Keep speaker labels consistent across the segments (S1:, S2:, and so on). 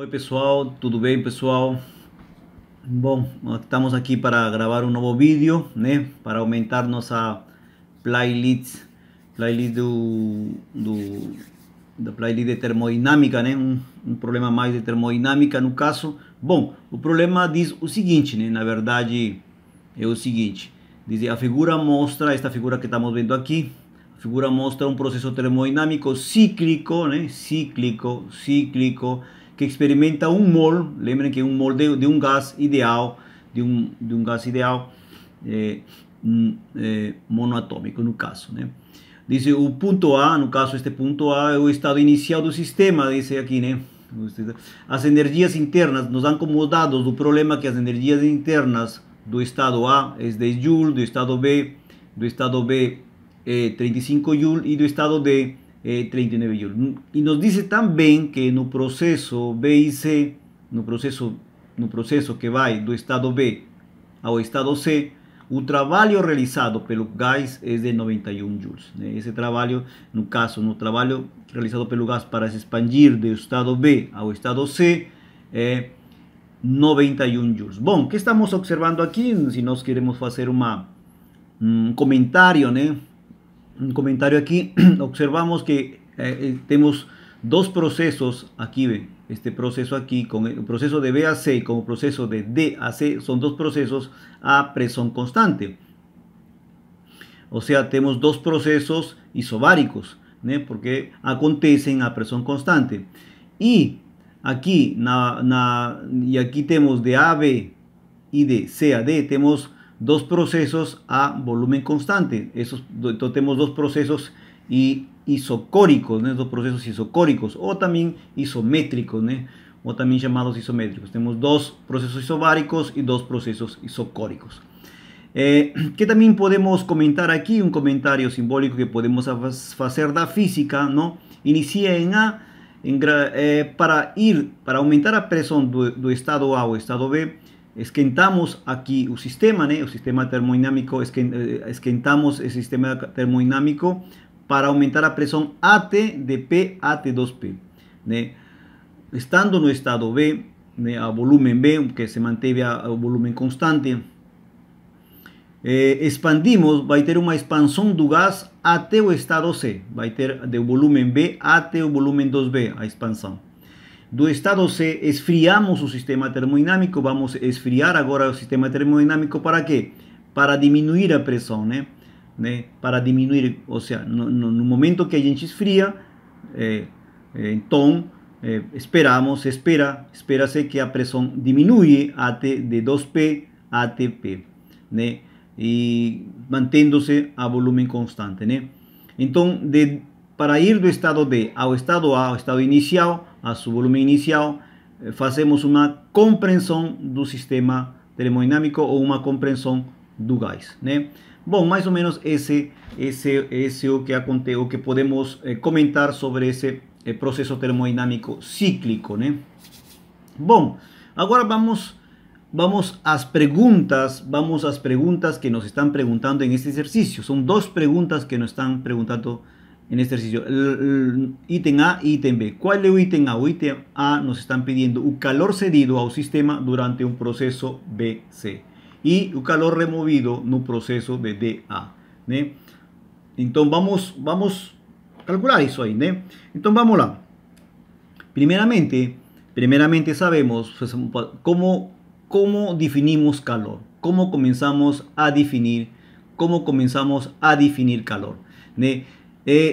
S1: Oi pessoal, tudo bem pessoal? Bom, estamos aqui para gravar um novo vídeo, né? Para aumentar nossa playlist da playlist de termodinâmica, né? Um problema mais de termodinâmica no caso. Bom, o problema diz o seguinte, né? Na verdade é o seguinte, diz, a figura mostra, esta figura que estamos vendo aqui, a figura mostra um processo termodinâmico cíclico, né? Cíclico, que experimenta um mol. Lembrem que um mol de um gás ideal, de um gás ideal monoatômico no caso, né? Diz o ponto A, no caso este ponto A é o estado inicial do sistema, diz aqui, né? As energias internas nos dão como dados do problema que as energias internas do estado A é 10 joules, do estado B 35 joules e do estado D 39 joules. E nos diz também que no processo B e C, no processo que vai do estado B ao estado C, o trabalho realizado pelo gás é de 91 joules. Esse trabalho, no caso, no trabalho realizado pelo gás para se expandir do estado B ao estado C é 91 joules. Bom, o que estamos observando aqui? Se nós queremos fazer um comentário, né? Um comentário aqui, observamos que temos dois processos aqui, este processo aqui, com o processo de B a C com o processo de D a C, são dois processos a pressão constante. Ou seja, temos dois processos isobáricos, né? Porque acontecem a pressão constante. E aqui, aqui temos de AB e de C a D, temos dos processos a volumen constante. Então temos dos processos isocóricos, né? Dos processos isocóricos, ou también isométricos, né? O también llamados isométricos. Temos dos processos isobáricos y dos processos isocóricos. Que también podemos comentar aquí, un comentario simbólico que podemos hacer da física, ¿no? Inicia en A, para aumentar a pressão do estado A ao estado B, esquentamos aqui o sistema, né? O sistema termodinâmico, esquentamos o sistema termodinâmico para aumentar a pressão AT de P a T2P, né? Estando no estado B, né, a volumen B, que se manteve a volumen constante, expandimos, vai ter uma expansão do gás até o estado C, vai ter do volumen B até o volumen 2B, a expansão. Do estado C, esfriamos o sistema termodinâmico. Vamos esfriar agora o sistema termodinâmico para quê? Para diminuir a pressão, né? Para diminuir, ou seja, no momento que a gente esfria, então espera-se que a pressão diminui até de 2P a P, né? E mantendo-se a volume constante, né? Então, para ir do estado D ao estado A, ao estado inicial, a seu volume inicial, fazemos uma compreensão do sistema termodinâmico ou uma compreensão do gás, né? Bom, mais ou menos esse é o que acontece, o que podemos comentar sobre esse processo termodinâmico cíclico, né? Bom, agora vamos às perguntas que nos estão perguntando em este exercício. São duas perguntas que nos estão perguntando en este ejercicio, el ítem A e ítem B. Qual é o ítem A? O ítem A nos estão pedindo o calor cedido ao sistema durante um processo BC e o calor removido no processo de DA, né? Então vamos calcular isso aí, né? Então vamos lá. Primeiramente sabemos como definimos calor, como começamos a definir calor, né?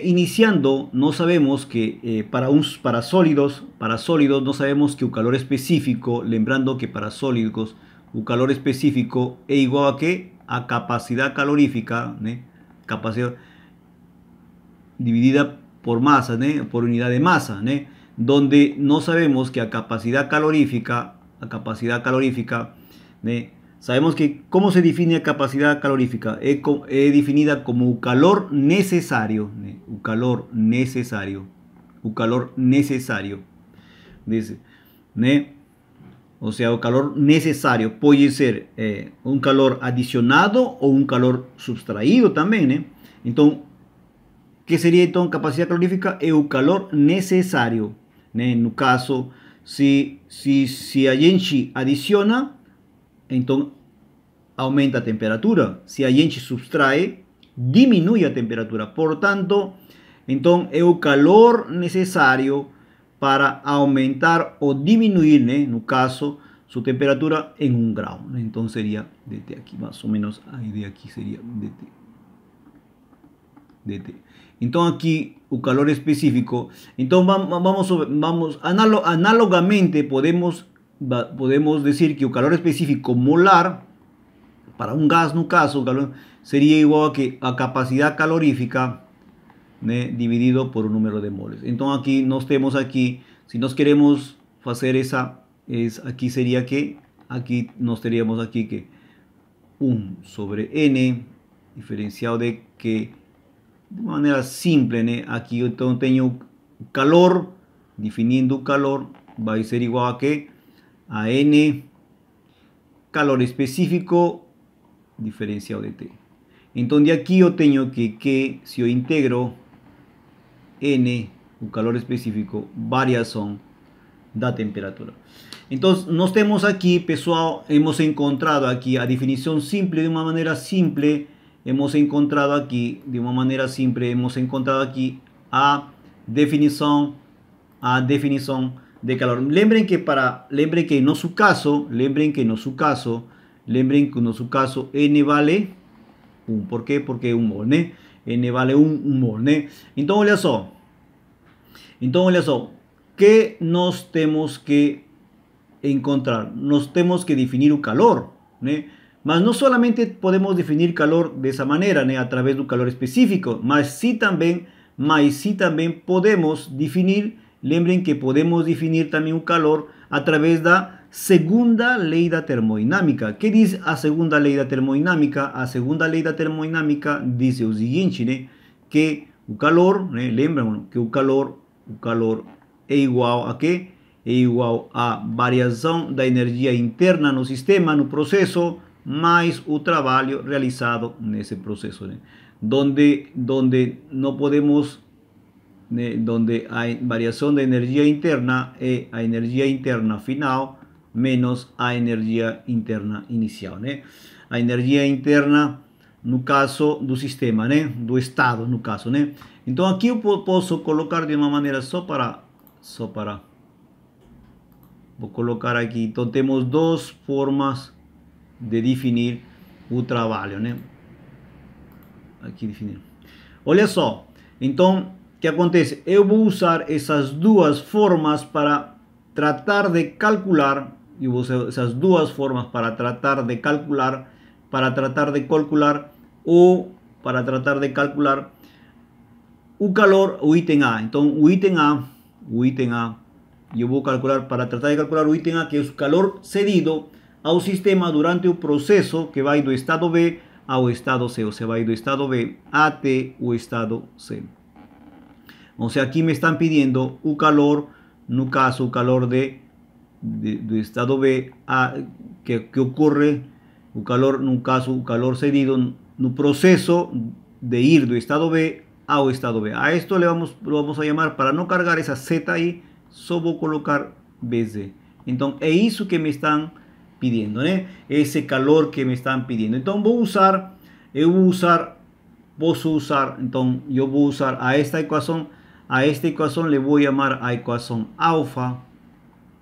S1: Iniciando, nós sabemos que para sólidos nós sabemos que o calor específico, lembrando que para sólidos o calor específico é igual a quê? A capacidade calorífica, né? Capacidade dividida por massa, né? Por unidade de massa, né? Donde nós sabemos que a capacidade calorífica, né? Sabemos que como se define a capacidade calorífica, é definida como o calor necessário, né? O calor necessário, né? Ou seja, o calor necessário pode ser um calor adicionado ou um calor subtraído também, né? Então, que seria então capacidade calorífica? É o calor necessário, né? No caso Si a gente adiciona, entonces aumenta a temperatura. Si a gente subtrae, diminui a temperatura. Por tanto, entonces es el calor necesario para aumentar o disminuir, en no caso, su temperatura en 1 grado. Entonces sería desde aquí, más o menos, ahí de aquí sería DT. Entonces aquí el calor específico. Entonces vamos análogamente podemos decir que el calor específico molar para un gas, no caso, sería igual a que a capacidad calorífica, dividido por un número de moles. Entonces aquí nos tenemos aquí, si nos queremos hacer esa, aquí sería que, aquí nos tendríamos aquí que 1 sobre n diferenciado de que de manera simple, aquí yo tengo calor, definiendo calor, va a ser igual a que a n calor específico diferenciado de t. Entonces de aquí yo tengo que si yo integro n, el calor específico, variación da temperatura. Entonces nos tenemos aquí, pessoal, hemos encontrado aquí a definición simple, de una manera simple, hemos encontrado aquí, hemos encontrado aquí a definición de calor. Lembren que en nuestro caso, n vale 1. ¿Por qué? Porque es un mol, n vale un mol, Entonces, olha só, ¿qué nos tenemos que encontrar? Nos tenemos que definir el calor, Mas no solamente podemos definir calor de esa manera, a través del calor específico, mas sí también podemos definir, lembren que podemos definir también el calor a través de la segunda ley da termodinámica. ¿Qué dice a segunda ley da termodinámica? A segunda ley da termodinámica dice lo siguiente, que el calor, lembran que el calor es igual a qué? É igual a variação da energia interna no sistema, no processo, mais o trabalho realizado nesse processo, donde não podemos, donde a variação da energia interna é a energia interna final menos a energia interna inicial, A energia interna no caso do sistema, do estado, no caso, Então aqui eu posso colocar de uma maneira só para vou colocar aqui. Então temos duas formas de definir o trabalho, Aqui definir. Olha só. Então, o que acontece? Eu vou usar essas duas formas para tratar de calcular. Eu vou usar essas duas formas para tratar de calcular, o calor, o item A. Então, o item A, eu vou calcular, para tratar de calcular o item A, que é o calor cedido ao sistema durante o processo que vai do estado B ao estado C, ou seja, vai do estado B até o estado C. O sea, aquí me están pidiendo o calor, no caso, o calor do estado B que ocurre, o calor, no caso, o calor cedido no proceso de ir do estado B ao estado B. A esto lo vamos a llamar, para no cargar esa Z ahí, solo voy a colocar BZ. Entonces, es eso que me están pidiendo, ese calor que me están pidiendo. Entonces, voy a usar, entonces, yo voy a usar a esta ecuación le voy a llamar a ecuación alfa,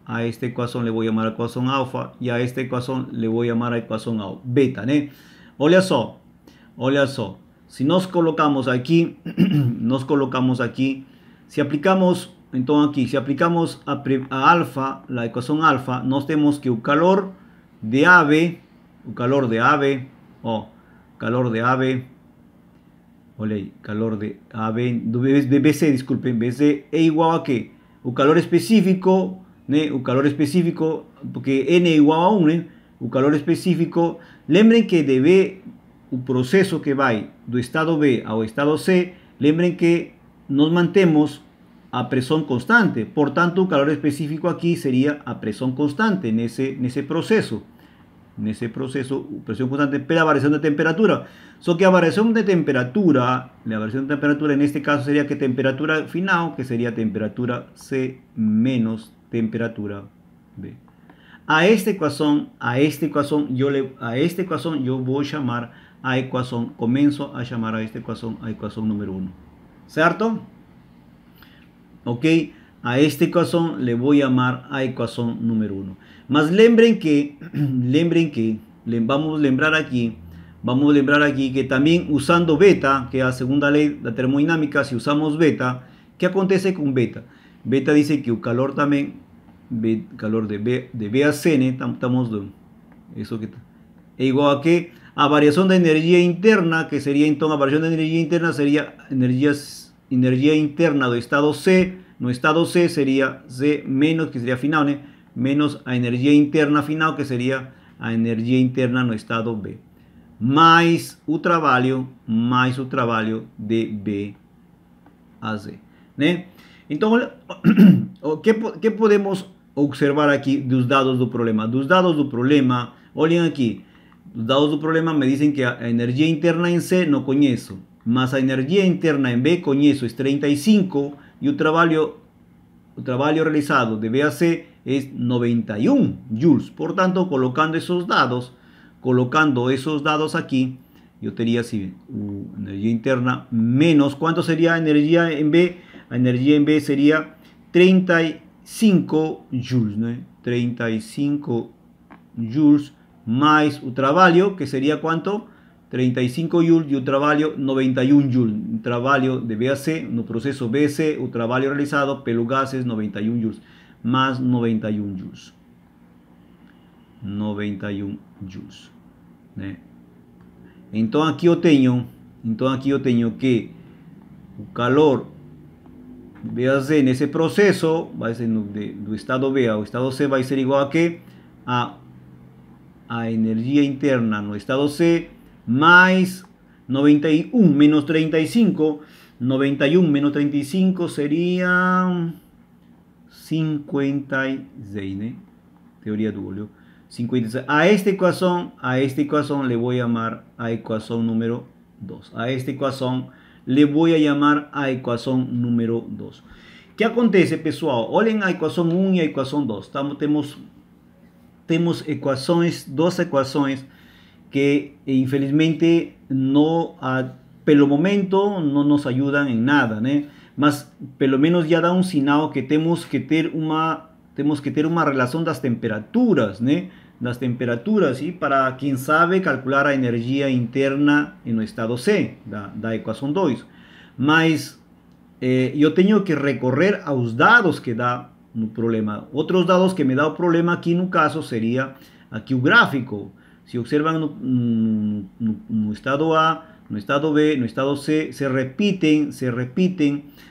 S1: a esta ecuación le voy a llamar a ecuación alfa, y a esta ecuación le voy a llamar a ecuación beta, Olha só, si nos colocamos aquí, si aplicamos, entonces aquí, si aplicamos a alfa, la ecuación alfa, nos tenemos que el calor de AB, calor de AB, de BC, disculpen, BC es igual a que el calor específico, porque N es igual a 1, el calor específico, lembren que debe o processo que vai do estado B ao estado C, lembrem que nos mantemos a pressão constante, portanto o calor específico aqui seria a pressão constante nesse processo, pressão constante pela variação de temperatura. Só que a variação de temperatura, neste caso seria que temperatura final, que seria temperatura C menos temperatura B. A esta ecuación yo voy a llamar a ecuación, comienzo a llamar a esta ecuación número 1. ¿Cierto? Ok, a esta ecuación le voy a llamar a ecuación número 1. Mas lembren que, vamos a lembrar aquí que también usando beta, que es la segunda ley de la termodinámica, si usamos beta, ¿qué acontece con beta? Beta dice que el calor también, calor de B a Cn, estamos eso que es igual a que a variación de energía interna, que sería entonces, a variación de energía interna sería energía interna de estado C, no estado C sería C menos, que sería final, ¿no? Menos a energía interna final, que sería a energía interna no estado B, más o trabalho de B a C, ¿no? Entonces, ¿qué podemos observar aquí de los dados del problema? Dos dados del problema, olhem aquí, los dados del problema me dicen que a energía interna en C no conozco, más a energía interna en B conozco es 35 y el trabajo realizado de B a C es 91 joules. Por tanto, colocando esos dados aquí, yo tendría así, energía interna menos, ¿cuánto sería energía en B? La energía en B sería 35 joules, ¿no? 35 joules más el trabajo, que sería ¿cuánto? 35 joules y el trabajo 91 joules. El trabajo de B a C, no proceso BC, el trabajo realizado pelo gas es 91 joules, más 91 joules. 91 joules. Entonces aquí yo tengo que el calor B a C en ese proceso va a ser de estado B a estado C va a ser igual a que a energía interna no estado C más 91 menos 35. 91 menos 35 sería 56, ¿no? Teoría doble. 56. A esta ecuación le voy a llamar a ecuación número 2. A esta ecuación le voy a llamar a ecuación número 2. ¿Qué acontece, pessoal? Olhem a ecuación 1 y a ecuación 2. Tenemos dos ecuaciones que infelizmente no, pelo momento no nos ayudan en nada, ¿no? Mas pelo menos ya da un sinal que tenemos que tener una relación de las temperaturas, ¿no? Las temperaturas, ¿sí? Para quien sabe calcular la energía interna en el estado C, da ecuación 2. Mas yo tengo que recorrer a los dados que da un problema. Otros dados que me da el problema aquí en un caso sería aquí un gráfico. Si observan no estado A, no estado B, no estado C, se repiten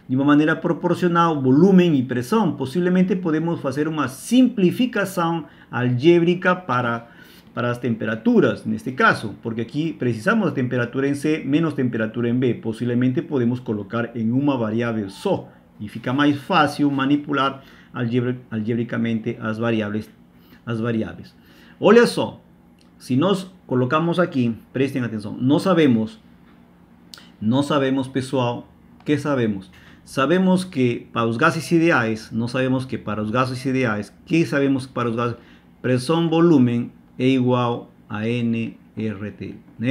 S1: de una manera proporcional volumen y presión. Posiblemente podemos hacer una simplificación algébrica para las temperaturas, en este caso, porque aquí precisamos la temperatura en C menos temperatura en B. Posiblemente podemos colocar en una variable só y fica más fácil manipular algébricamente las variables. Olha só, si nos colocamos aquí, presten atención, no sabemos, pessoal, ¿qué sabemos? Sabemos que para los gases ideales, ¿qué sabemos para los gases? Presión volumen es igual a nRT, ¿no?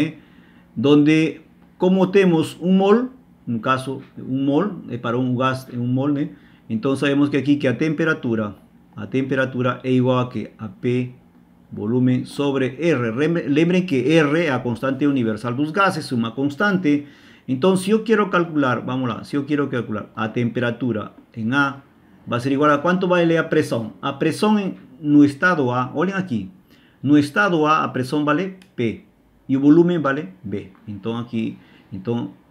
S1: Donde, como tenemos un mol, en un caso, un mol, para un gas en un mol, ¿no? Entonces sabemos que aquí que a temperatura es igual a que a P volumen sobre R. Lembren que R es la constante universal de los gases, una constante. Entonces, si yo quiero calcular, a temperatura en A, va a ser igual a cuánto vale a presión. A presión en no estado A, olhem aquí, no estado A presión vale P y el volumen vale B. Entonces,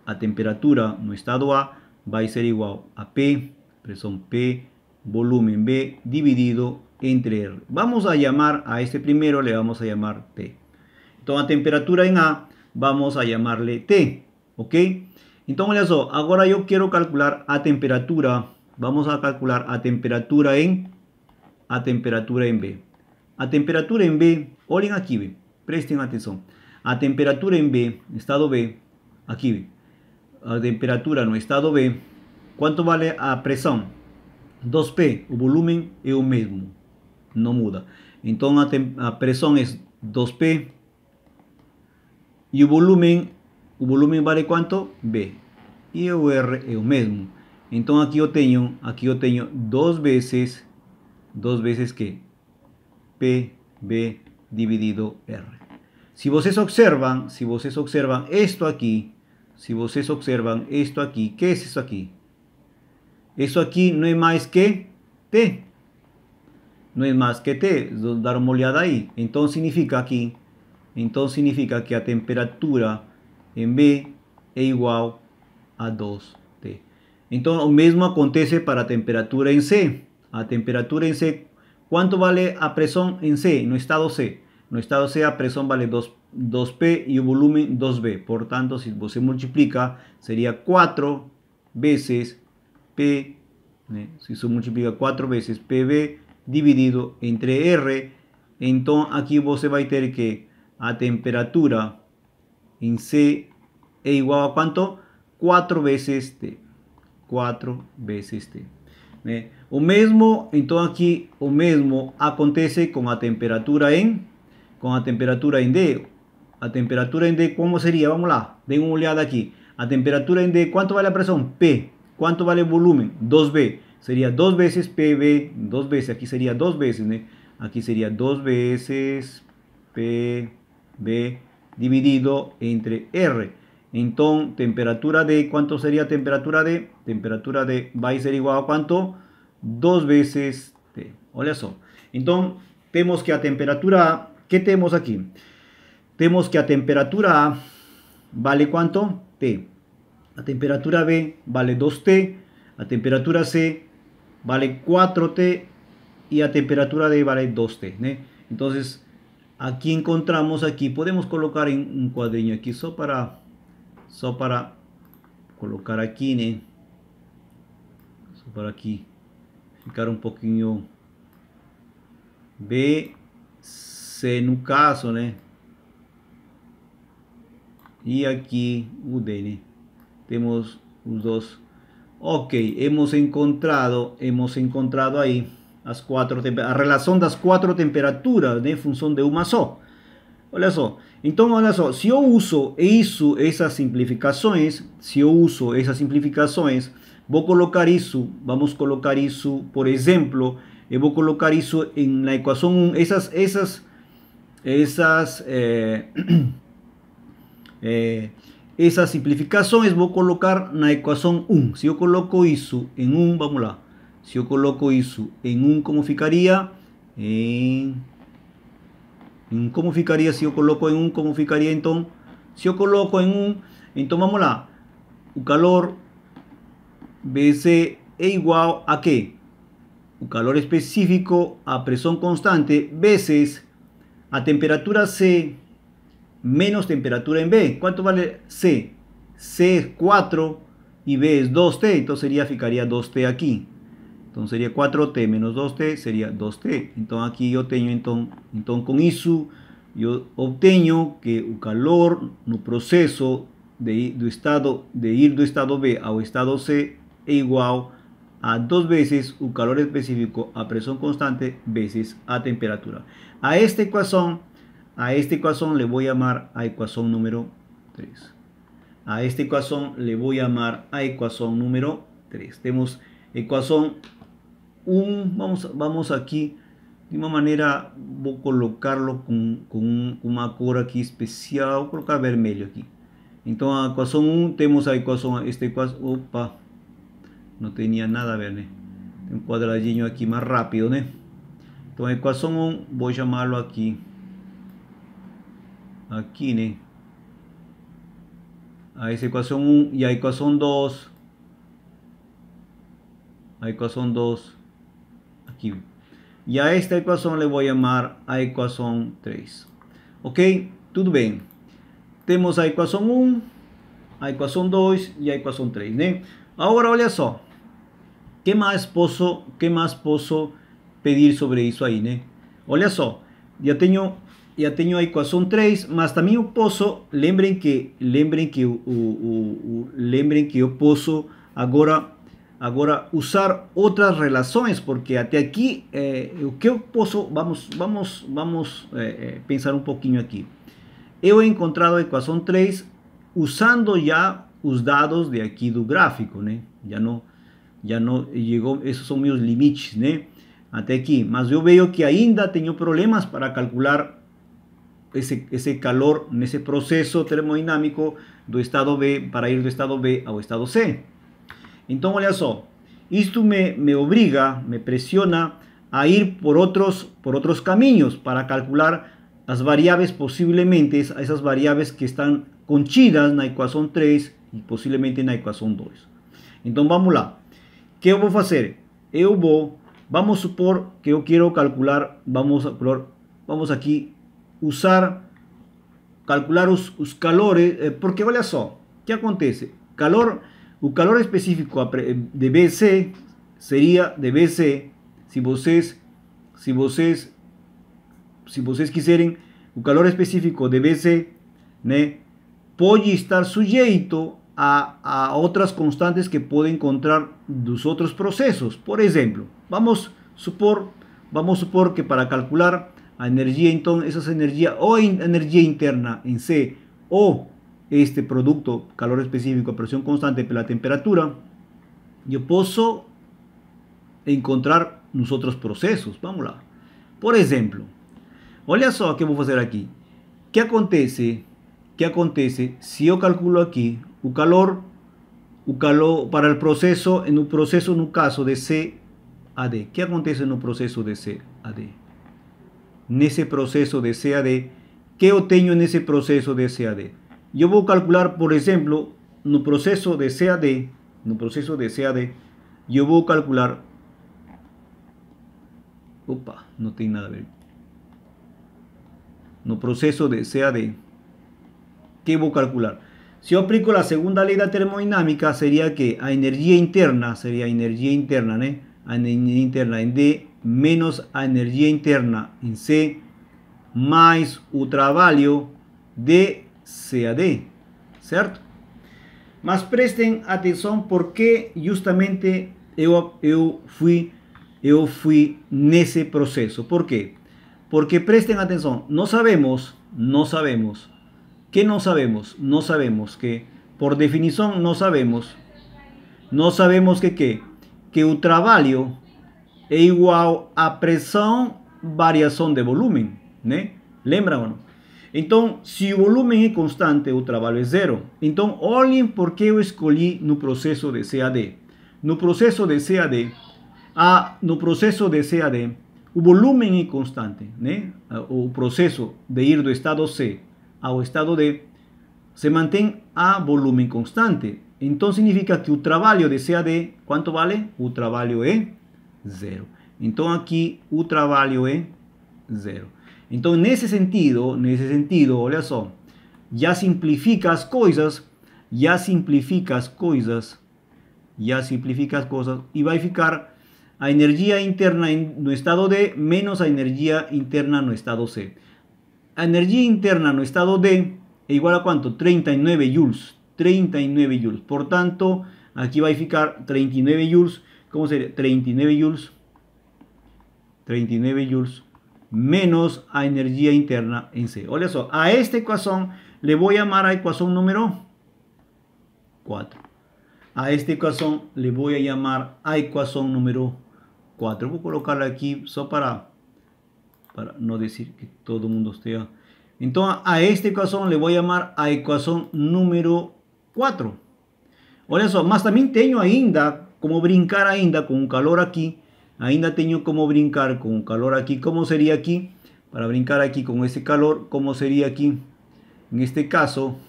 S1: a temperatura no estado A va a ser igual a P, presión P, volumen B dividido entre R. Vamos a llamar a este primero, le vamos a llamar T. Entonces, a temperatura en A, vamos a llamarle T. ¿Ok? Entonces, ahora yo quiero calcular a temperatura. Vamos a calcular a temperatura en B. A temperatura en B, olhem aquí, ve, presten atención. A temperatura en B, estado B, aquí, ve, a temperatura no estado B, ¿cuánto vale a presión? 2P, o volume é o mesmo, não muda. Então a pressão é 2P e o volume vale quanto? B. E o R é o mesmo. Então aqui eu tenho duas vezes que PB dividido R. Se vocês observam esto aqui, ¿qué es esto aquí? Eso aquí no es más que T. No es más que T. Dar uma olhada aí. Então significa que a temperatura em B é igual a 2T. Então o mesmo acontece para a temperatura em C. A temperatura em C, quanto vale a pressão em C? No estado C. No estado C a pressão vale 2P e o volume 2B. Portanto, se você multiplica, seria 4 vezes P, si se multiplica 4 veces PB dividido entre R, então aqui você vai ter que a temperatura em C é igual a quanto? 4 vezes T. 4 vezes T. O mesmo, então aqui o mesmo acontece com a temperatura em D. A temperatura em D, como seria? Vamos lá, den uma olhada aqui. A temperatura em D, quanto vale a pressão? P. ¿Cuánto vale el volumen? 2B. Sería 2 veces PB, 2 veces, aquí sería 2 veces, ¿no? Aquí sería 2 veces PB dividido entre R. Entonces, temperatura D, ¿cuánto sería temperatura D? Temperatura D va a ser igual a ¿cuánto? 2 veces T. Olha só. Entonces, tenemos que a temperatura A, ¿qué tenemos aquí? Tenemos que a temperatura A vale ¿cuánto? T. A temperatura B vale 2T, a temperatura C vale 4T y a temperatura D vale 2T. Entonces, aquí encontramos, aquí podemos colocar en un cuadrinho aquí, só para colocar aquí, só para aquí, ficar un pouquinho B, C no caso, y aquí o D, Temos os dois. Ok, hemos encontrado aí a relação das 4 temperaturas, em função de uma só. Olha só. Então, olha só, se eu uso essas simplificações, vou colocar isso, vamos colocar isso, por exemplo, eu vou colocar isso na equação 1, essas simplificações vou colocar na equação 1. Se eu coloco isso em 1, vamos lá. Se eu coloco isso em 1, como ficaria? Como ficaria se eu coloco em 1? Como ficaria então? Se eu coloco em 1, então vamos lá. O calor BC é igual a quê? O calor específico, a pressão constante, vezes a temperatura C menos temperatura en B. ¿Cuánto vale C? C es 4 y B es 2T, entonces ficaría 2T aquí. Entonces sería 4T menos 2T, sería 2T. Entonces aquí yo tengo, entonces con eso, yo obtengo que el calor no proceso de ir do estado B ao estado C es igual a 2 veces el calor específico a presión constante veces a temperatura. A esta ecuación le voy a llamar a ecuación número 3. A esta ecuación le voy a llamar a ecuación número 3. Tenemos ecuación 1. Vamos aquí. De una manera, voy a colocarlo con una cor aquí especial. Voy a colocar vermelho aquí. Entonces, a ecuación 1 tenemos a ecuación. Opa, no tenía nada a ver, un cuadradinho aquí más rápido, Entonces, ecuación 1, voy a llamarlo aquí. Aquí, a esa ecuación 1 y a ecuación 2. Aquí. Y a esta ecuación le voy a llamar a ecuación 3. Ok, tudo bem. Temos a ecuação 1, a ecuação 2 e a ecuação 3, Agora, olha só. Que mais posso pedir sobre isso aí, Olha só. Já tenho a equação 3, mas também eu posso, lembrem que eu posso agora agora usar outras relações, porque até aqui, o que eu posso, vamos pensar um pouquinho aqui. Eu he encontrado a equação 3 usando já os dados de aqui do gráfico, né? Já não chegou, esses são meus limites, né? Até aqui, mas eu vejo que ainda tenho problemas para calcular esse calor nesse processo termodinâmico do estado B, para ir do estado B ao estado C. Então, olha só, isto me obriga, me pressiona a ir por outros caminhos para calcular as variáveis, possivelmente essas variáveis que estão contidas na equação 3 e possivelmente na equação 2. Então, vamos lá. O que eu vou fazer? Vamos supor que eu quero calcular, vamos aqui calcular os calores, porque olha só, o que acontece? O calor específico de BC seria de BC, se vocês quiserem, o calor específico de BC, né, pode estar sujeito a outras constantes que podem encontrar dos outros processos. Por exemplo, vamos supor que para calcular a energia, então, essa energia, ou energia interna em C, ou este produto, calor específico a presión constante pela temperatura, eu posso encontrar nos outros processos. Vamos lá. Por exemplo, olha só o que eu vou fazer aqui. O que acontece se eu calculo aqui o calor para o processo, no caso de CAD? O que acontece no processo de CAD? Nesse processo de CAD, que eu tenho nesse processo de CAD? Eu vou calcular, por exemplo, no processo de CAD, eu vou calcular, não tem nada a ver. No processo de CAD, que vou calcular? Se eu aplico a segunda lei da termodinâmica, seria que a energia interna, né? A energia interna em D menos a energia interna em C, mais o trabalho de CAD, certo? Mas prestem atenção porque justamente eu fui nesse processo. Por quê? Porque prestem atenção, não sabemos que, por definição, não sabemos que o trabalho é igual a pressão variação de volume, né? Lembra ou não? Então, se o volume é constante, o trabalho é zero. Então, olhem por que eu escolhi no processo de CAD. No processo de CAD, o volume é constante, né? O processo de ir do estado C ao estado D se mantém a volume constante. Então, significa que o trabalho de CAD, quanto vale? O trabalho é zero. Então, aqui o trabalho é zero. Então, nesse sentido, olha só, já simplifica as coisas e vai ficar a energia interna no estado D menos a energia interna no estado C. A energia interna no estado D é igual a quanto? 39 joules. 39 joules. Portanto, aqui vai ficar 39 joules. Como seria? 39 joules menos a energia interna em C. Olha só, a esta equação le vou chamar a equação número 4. A esta equação le vou chamar a equação número 4. Vou colocarla aqui só para não dizer que todo mundo esteja. Então, a esta equação le vou chamar a equação número 4. Olha só, mas também tenho ainda como brincar ainda com o calor aqui. Ainda tenho como brincar con calor aquí. ¿Cómo sería aquí? Para brincar aquí con ese calor, ¿cómo sería aquí? En este caso,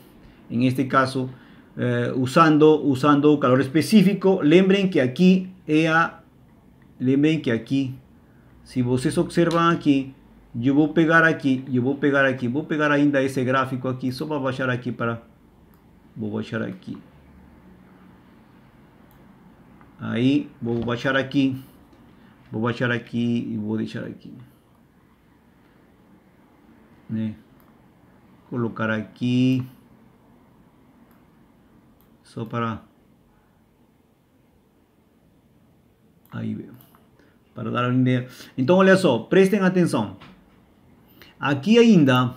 S1: usando calor específico. Lembren que aquí, si vocês observan aquí, yo voy a pegar aquí, voy a pegar ainda ese gráfico aquí, solo para bajar aquí voy a bajar aquí. Ahí, voy a bajar aquí. Vou baixar aqui e vou deixar aqui, né? Colocar aqui só para A e B. Para dar uma ideia. Então, olha só, prestem atenção. Aqui ainda,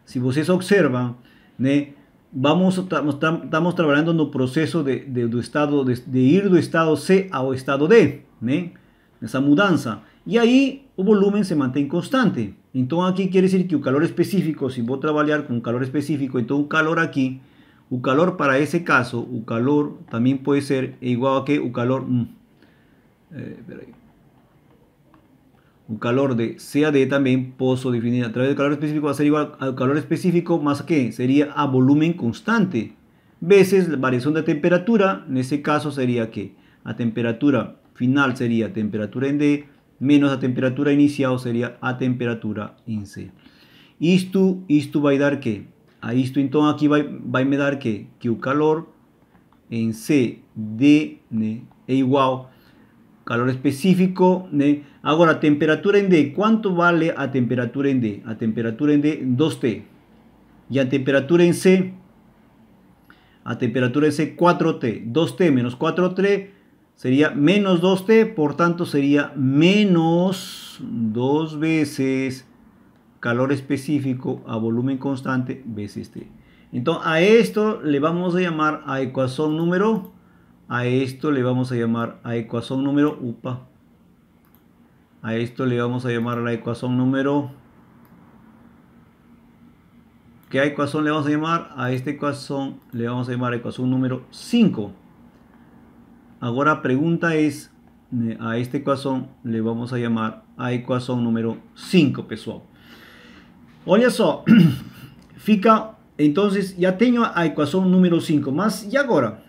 S1: se vocês observam, né, estamos trabalhando no processo de ir do estado C ao estado D, né, nessa mudança. E aí o volume se mantém constante. Então aqui quer dizer que o calor específico, se vou trabalhar com calor específico, então o calor aqui, o calor para esse caso, o calor também pode ser igual a que o calor... O calor de C a D también puedo definir a través del calor específico, va a ser igual al calor específico más que sería a volumen constante veces la variación de temperatura. En ese caso sería que a temperatura final sería temperatura en D menos a temperatura inicial sería a temperatura en C. Isto va a dar que a isto então aqui vai me dar que o calor em C D, né, é igual calor específico, né? Agora, a temperatura em D, quanto vale a temperatura em D? A temperatura em D, 2T. E a temperatura em C? A temperatura em C, 4T. 2T menos 4T seria menos 2T, portanto, seria menos 2 veces calor específico a volumen constante veces T. Então, a esto le vamos a llamar a ecuación número... A esto le vamos a llamar a ecuación número... A esto le vamos a llamar a la ecuación número... ¿Qué ecuación le vamos a llamar? A esta ecuación le vamos a llamar ecuación número 5. Ahora la pregunta es, a esta ecuación le vamos a llamar a ecuación número 5, pessoal. Olha só, fica, entonces ya tengo a ecuación número 5, mas e agora?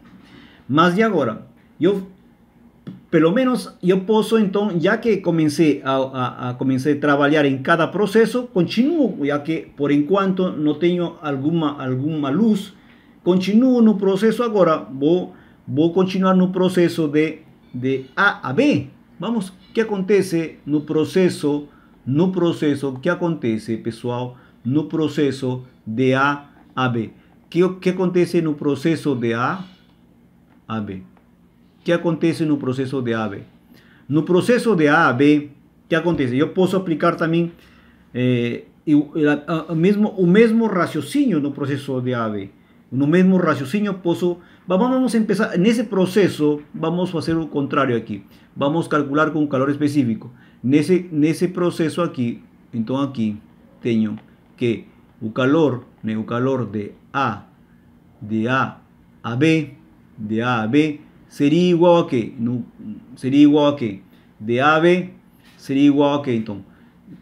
S1: Pelo menos eu posso, então, já que comecei a trabalhar em cada processo, continuo, já que por enquanto não tenho alguma luz, continuo no processo agora, vou continuar no processo de A a B. Vamos, o que acontece no processo, o que acontece, pessoal, no processo de A a B? O que acontece no processo de A a B? O que acontece no processo de A a B? No processo de A a B, o que acontece? Eu posso aplicar também o mesmo raciocínio no processo de A a B. No mesmo raciocínio posso... Vamos a empezar, nesse processo, vamos fazer o contrário aqui. Vamos calcular com calor específico. Nesse processo aqui, então aqui tenho que o calor de A a B, seria igual a quê? Seria igual a quê? De A a B seria igual a quê? Então,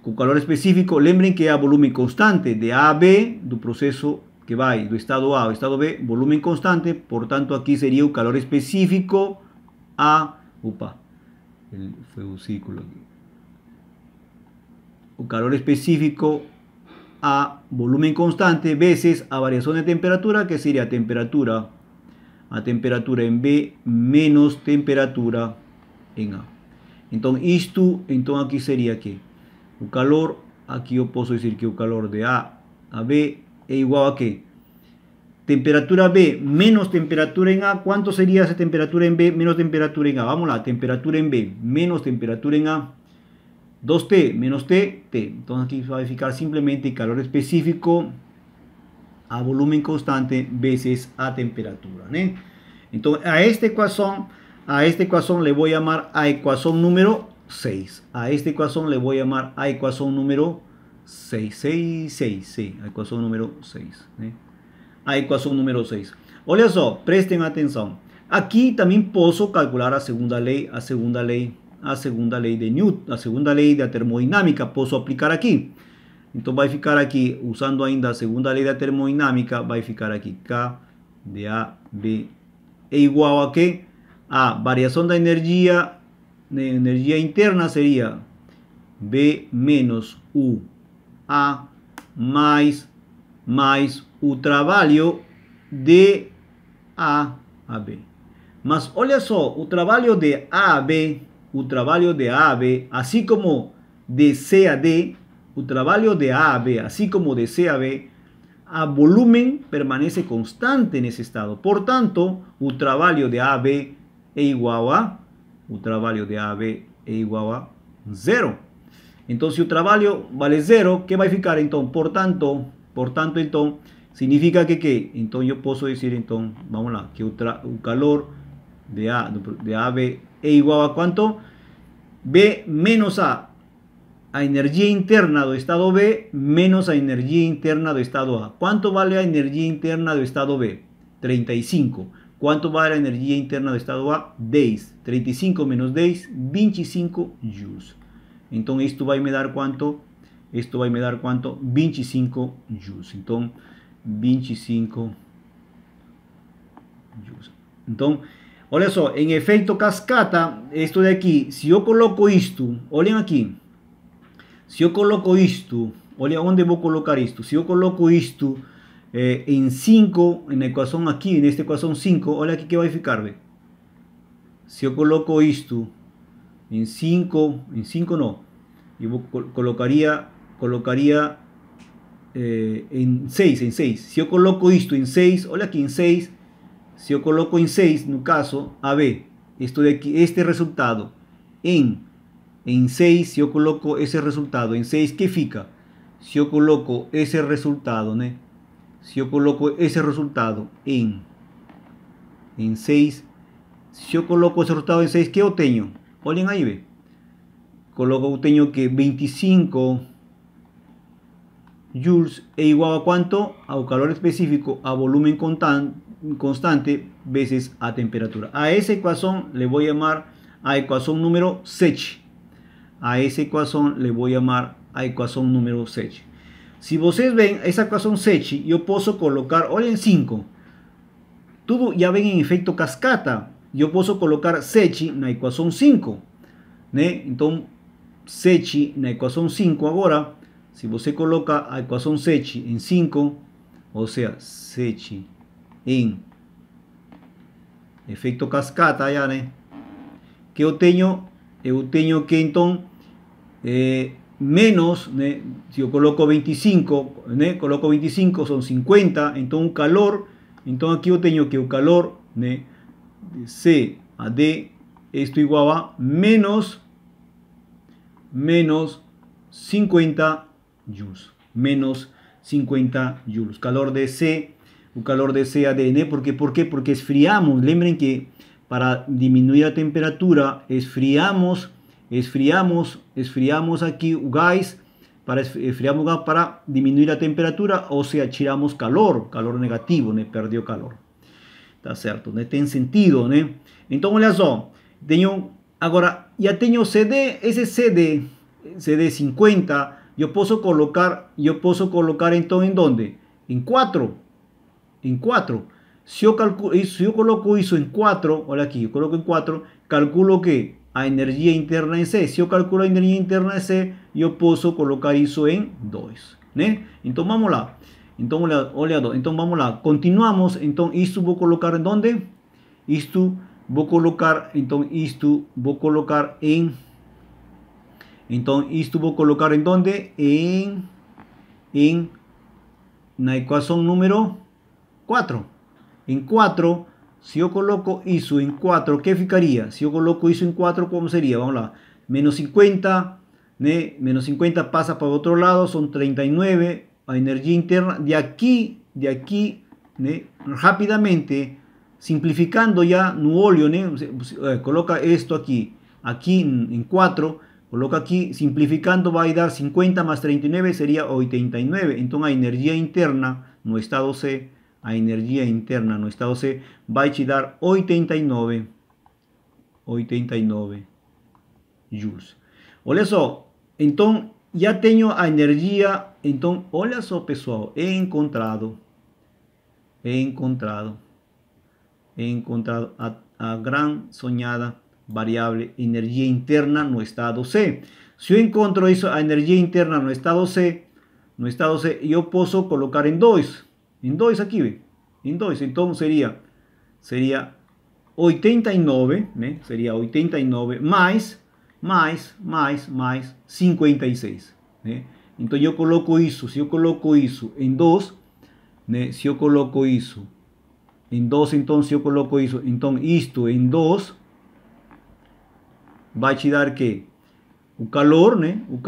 S1: com calor específico, lembrem que é a volume constante de A a B, do processo que vai do estado A ao estado B, volume constante, portanto, aqui seria o calor específico a... foi o círculo aqui. O calor específico a volume constante vezes a variação de temperatura, que seria a temperatura em B menos temperatura em A. Então, aqui seria que o calor, aqui eu posso dizer que o calor de A a B é igual a quê? Temperatura B menos temperatura em A. Quanto seria essa temperatura em B menos temperatura em A? Vamos lá, temperatura em B menos temperatura em A. 2T menos T, T. Então aqui vai ficar simplesmente calor específico a volume constante vezes a temperatura, né? Então, a esta equação le vou chamar a equação número 6. A esta equação le vou chamar a equação número 6. A equação número 6, né? A equação número 6. Olha só, prestem atenção. Aqui também posso calcular a segunda lei de Newton, a segunda lei da termodinâmica, posso aplicar aqui. Então vai ficar aqui, usando ainda a segunda lei da termodinâmica, vai ficar aqui K de A, B é igual a quê? A variação da energia interna seria B menos U A mais o trabalho de A a B. Mas olha só, o trabalho de A a B, assim como de C a D, o trabalho de A a B, assim como de C a B, a volume permanece constante nesse estado. Portanto, o trabalho de A a B é igual a o trabalho de AB é igual a 0. Então, se o trabalho vale 0, que vai ficar então? Portanto, então, significa que então eu posso dizer, então, vamos lá, que o calor de AB é igual a quanto? B menos a energia interna do estado B menos a energia interna do estado A. ¿Cuánto vale a energia interna do estado B? 35. ¿Cuánto vale a energia interna do estado A? 10. 35 menos 10, 25 joules. Então, isto vai me dar quanto? Isto vai me dar quanto? 25 joules. Então, 25 joules. Então, olha só, em efeito cascata, isto daqui, se eu coloco isto, olhem aqui. Se eu coloco isto, olha onde vou colocar isto. Se eu coloco isto em 5, na equação aqui, nesta equação 5, olha aqui que vai ficar, ve. Se eu coloco isto em 5 não, eu colocaria em 6. Se eu coloco isto em 6, olha aqui em 6, se eu coloco em 6, no caso, a ver, isto daqui, este resultado em 6, se eu coloco esse resultado em 6, que fica? Se eu coloco esse resultado, né? Se eu coloco esse resultado em 6, se eu coloco esse resultado em 6, que eu tenho? Olhem aí, ve. Eu tenho que 25 joules é igual a quanto? Ao calor específico, a volumen constante veces a temperatura. A essa equação le vou chamar a equação número 7. A essa equação le vou chamar a equação número 7. Se vocês veem essa equação 7, eu posso colocar, olhem 5. Tudo já vem em efeito cascata. Eu posso colocar 7 na equação 5. Né? Então, 7 na equação 5 agora. Se você coloca a equação 7 em 5, ou seja, 7 em efeito cascata, já, né? Que eu tenho que então menos, né? Se eu coloco 25, né? Coloco 25, são 50, então o calor, então aqui eu tenho que o calor, né? De C a D, isto igual a menos 50 joules, menos 50 joules, calor de C, o calor de C a D, ¿no? ¿Por qué? Porque esfriamos, lembren que para disminuir a temperatura, esfriamos aquí o gás, esfriamos o gás para disminuir a temperatura, ou seja, tiramos calor negativo, né? Perdeu calor, tá certo, né? Tem sentido, né? Então, olha só, agora, já tenho CD, esse CD 50, eu posso colocar então em onde? Em 4. Se eu coloco isso em 4, olha aqui, eu coloco em 4, calculo que a energia interna em C. Se eu calculo a energia interna em C, eu posso colocar isso em 2, né? Então vamos lá. Então vamos lá. Continuamos. Então isto vou colocar em onde? Isto vou colocar em onde? Na equação número 4. Em 4, se eu coloco isso em 4, que ficaria? Se eu coloco isso em 4, como seria? Vamos lá. Menos 50, né? Menos 50 passa para o outro lado, são 39. A energia interna de aqui, né? Rapidamente, simplificando já no óleo, né? Coloca isto aqui em 4, coloca aqui, simplificando vai dar 50 más 39, seria 89. Então a energia interna no estado C, vai te dar 89 joules. Olha só, então já tenho a energia. Então, olha só, pessoal, he encontrado a gran sonhada variável energia interna no estado C. Se eu encontro isso, a energia interna no estado C, eu posso colocar em 2. Em 2 aqui, ve? Em 2. Então seria 89, né? Seria 89 mais 56, né? Então eu coloco isso, se eu coloco isso em 2, né? Se eu coloco isso em 2, então se eu coloco isso, então isto em 2, va a dar que o calor, né? O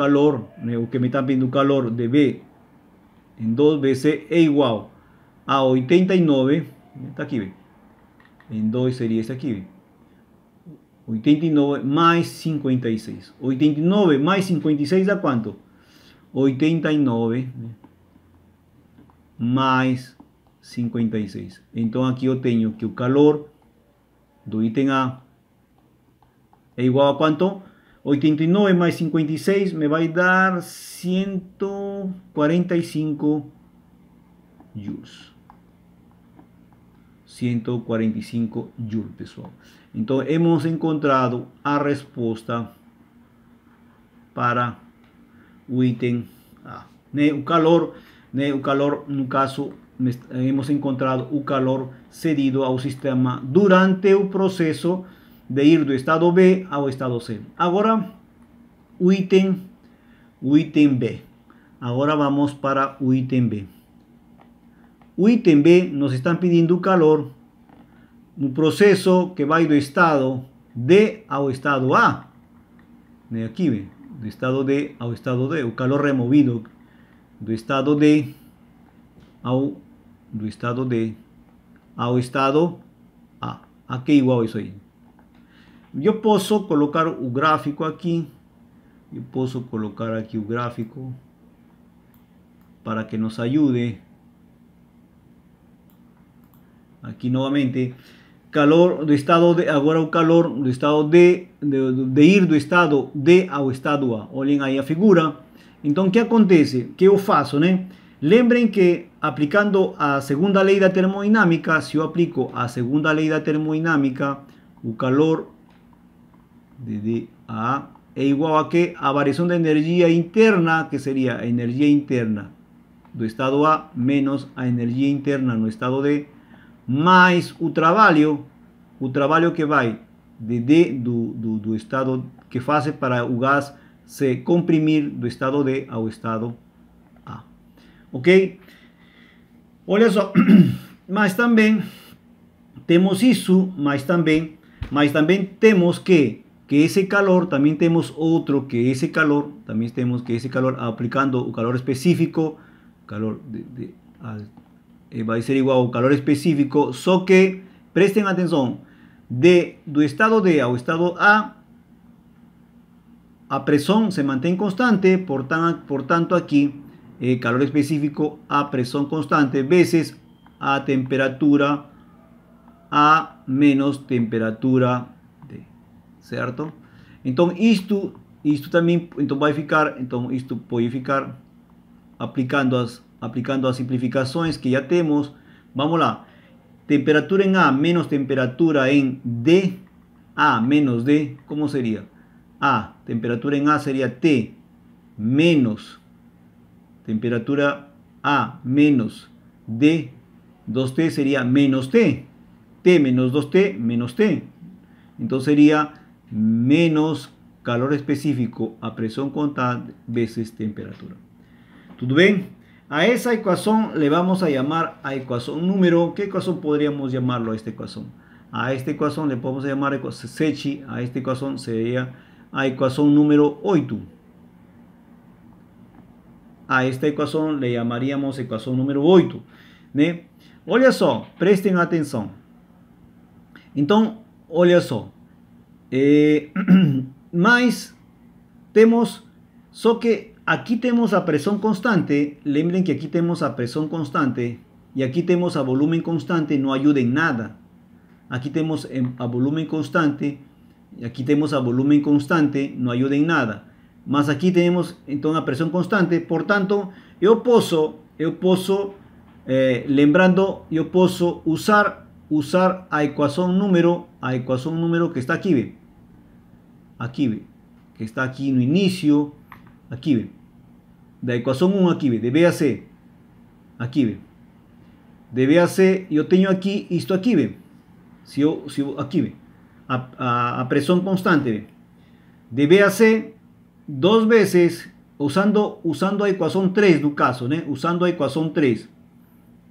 S1: que me está pedindo o calor de B em 2BC é igual a 89, está aqui, em 2 seria esse aqui, 89 mais 56. 89 mais 56 dá quanto? 89 mais 56. Então aqui eu tenho que o calor do item A é igual a quanto? 89 mais 56 me vai dar 145 joules. 145 joules, pessoal. Então, hemos encontrado a resposta para o item A. O calor, no caso, hemos encontrado o calor cedido ao sistema durante o processo de ir do estado B ao estado C. Agora, o item B. Agora vamos para o item B. O item B nos estão pedindo o calor no processo que vai do estado D ao estado A. Aqui, do estado D ao estado D. O calor removido do estado D ao estado A. Aqui é igual isso aí. Eu posso colocar o gráfico aqui. Eu posso colocar aqui o gráfico para que nos ajude. Aqui novamente, calor do estado D, agora o calor do estado D, de ir do estado D ao estado A. Olhem aí a figura. Então, o que acontece? O que eu faço, né? Lembrem que aplicando a segunda lei da termodinâmica, se eu aplico a segunda lei da termodinâmica, o calor de D a A é igual a que a variação de energia interna, que seria a energia interna do estado A menos a energia interna no estado D, mais o trabalho que vai do estado que faz para o gás se comprimir do estado D ao estado A. Ok? Olha só, mas também temos isso, mas também temos que esse calor, também temos outro que esse calor, aplicando o calor específico, vai ser igual ao calor específico, só que prestem atenção, do estado D ao estado A, a pressão se mantém constante, portanto aqui, calor específico a pressão constante, vezes a temperatura A menos temperatura D, certo? Então isto também, então vai ficar, então isto pode ficar aplicando as simplificações que já temos. Vamos lá, temperatura em A menos temperatura em D, A menos D, como seria? A, temperatura em A seria T menos temperatura A menos D, 2T seria menos T, T menos 2T menos T. Então seria menos calor específico a pressão constante vezes temperatura. ¿Tudo bem? A esa ecuación le vamos a llamar a ecuación número, ¿qué ecuación podríamos llamarlo a esta ecuación? A esta ecuación le podemos llamar ecuación Secchi, a esta ecuación sería a ecuación número 8. A esta ecuação le llamaríamos equação número 8, né? Olha só, prestem atenção. Então, olha só. Mas temos, só que aqui temos a pressão constante. Lembrem que aqui temos a pressão constante e aqui temos a volume constante, não ajuda em nada. Aqui temos a volume constante e aqui temos a volume constante, não ajuda em nada. Mas aqui temos então a pressão constante, portanto, eu posso lembrando, eu posso usar a equação número que está aqui, que está aqui no início, aqui, da equação 1 aqui, de B a C, aqui, de B a C, eu tenho aqui isto aqui, se eu aqui, a pressão constante, de B a C, duas vezes, usando a equação 3 do caso, né? Usando a equação 3,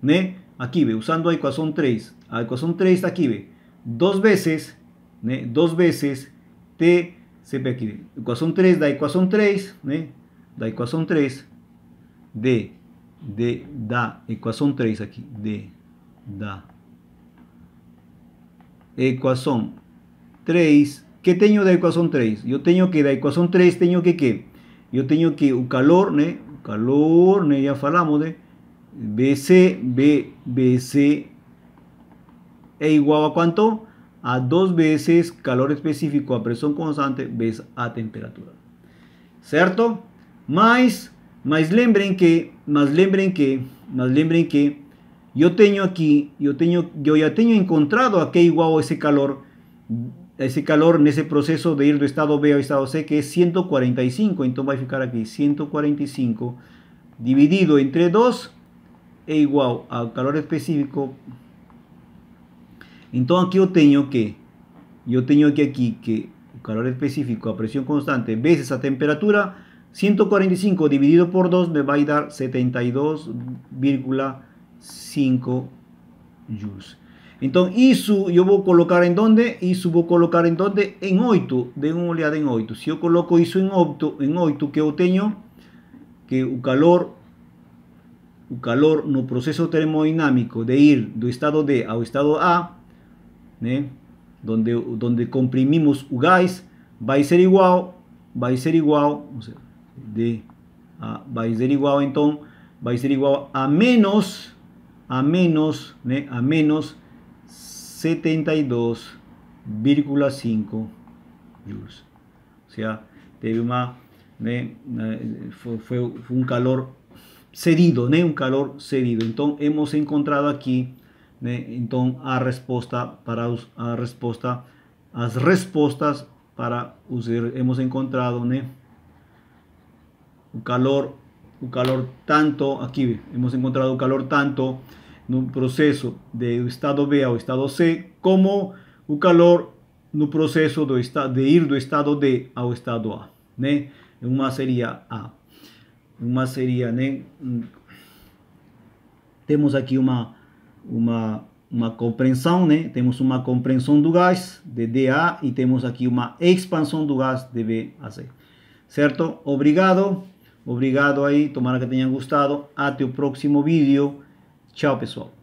S1: né? Aqui, usando a equação 3. A equação 3 está aqui, duas vezes, né? Duas vezes T sempre aqui, equação 3 da equação 3, né? Da equação 3, da equação 3 aqui, da equação 3, que tenho da equação 3? Eu tenho que da equação 3 tenho que eu tenho que o calor, né? O calor, né? Já falamos, né? BC é igual a quanto? A 2 veces calor específico a pressão constante vezes a temperatura. Certo? Mas lembrem que eu tenho aqui, eu já tenho encontrado aqui igual a esse calor nesse processo de ir do estado B ao estado C, que é 145. Então vai ficar aqui 145 dividido entre 2 é igual ao calor específico. Então aqui eu tenho que o calor específico a presión constante veces a temperatura, 145 dividido por 2 me va a dar 72,5 joules. Então isso eu vou colocar em onde? Isso vou colocar em onde? Em 8, dê uma olhada em 8. Se eu coloco isso em 8 que eu tenho, que o calor no processo termodinámico de ir do estado D ao estado A, né? Donde comprimimos o gás, vai ser igual, então vai ser igual a menos 72,5 joules. O sea, teve foi um calor cedido, né? Um calor cedido. Então hemos encontrado aqui, né? Então as respostas para hemos encontrado, né? O calor tanto aqui hemos encontrado o calor tanto no processo do estado B ao estado C, como o calor no processo de ir do estado D ao estado A, né? Uma seria A. Uma seria, né? Temos aqui uma compreensão, né? Temos uma compreensão do gás de DA e temos aqui uma expansão do gás de B a C. Certo? Obrigado aí, tomara que tenham gostado. Até o próximo vídeo. Tchau, pessoal.